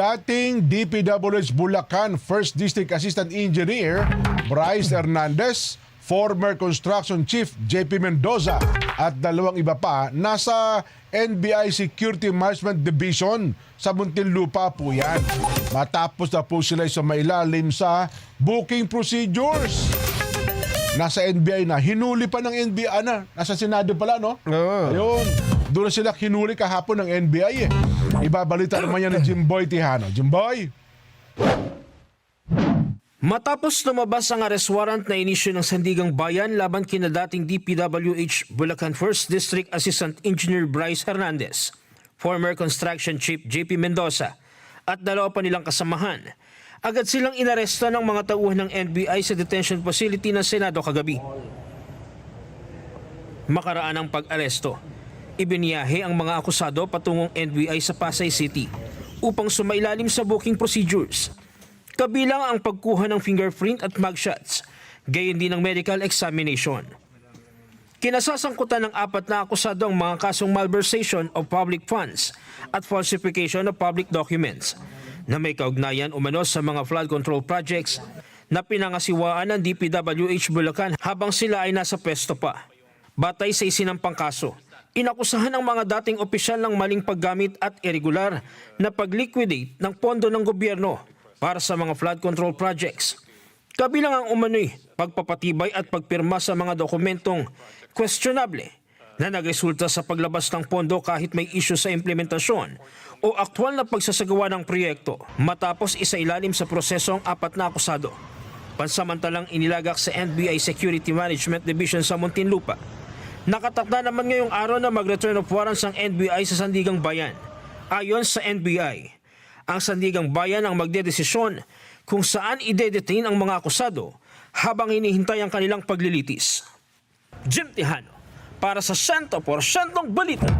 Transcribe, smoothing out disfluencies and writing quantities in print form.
Dating DPWH Bulacan First District Assistant Engineer Bryce Hernandez, former Construction Chief JP Mendoza at dalawang iba pa nasa NBI Security Management Division sa Muntinlupa po yan. Matapos na po sila sumailalim sa booking procedures. Nasa NBI na, hinuli pa ng NBI na, nasa Senado pala, no? Ayun, doon na sila hinuli kahapon ng NBI eh. Ibabalita naman yan ni Jimboy Tihano. Jimboy? Matapos lumabas ang arrest warrant na inisyu ng Sandigang Bayan laban kina dating DPWH Bulacan 1st District Assistant Engineer Bryce Hernandez, former Construction Chief JP Mendoza at dalawa pa nilang kasamahan, agad silang inaresto ng mga tauhan ng NBI sa detention facility ng Senado kagabi. Makaraan ang pag-aresto, ibiniyahe ang mga akusado patungong NBI sa Pasay City upang sumailalim sa booking procedures. Kabilang ang pagkuha ng fingerprint at mugshots, gayon din ng medical examination. Kinasasangkutan ng apat na akusado ang mga kasong malversation of public funds at falsification of public documents na may kaugnayan umano sa mga flood control projects na pinangasiwaan ng DPWH Bulacan habang sila ay nasa pwesto pa. Batay sa isinampang kaso, inakusahan ng mga dating opisyal ng maling paggamit at irregular na pag-liquidate ng pondo ng gobyerno para sa mga flood control projects. Kabilang ang umano'y pagpapatibay at pagpirma sa mga dokumentong questionable na nagresulta sa paglabas ng pondo kahit may issue sa implementasyon o aktwal na pagsasagawa ng proyekto matapos isailalim sa proseso ang apat na akusado. Pansamantalang inilagak sa NBI Security Management Division sa Muntinlupa. Nakatakda naman ngayong araw na mag-return of warrants ang NBI sa Sandigang Bayan. Ayon sa NBI, ang Sandigang Bayan ang magdedesisyon kung saan ide-detain ang mga akusado habang hinihintay ang kanilang paglilitis. Jim Tihano, para sa 100% balita.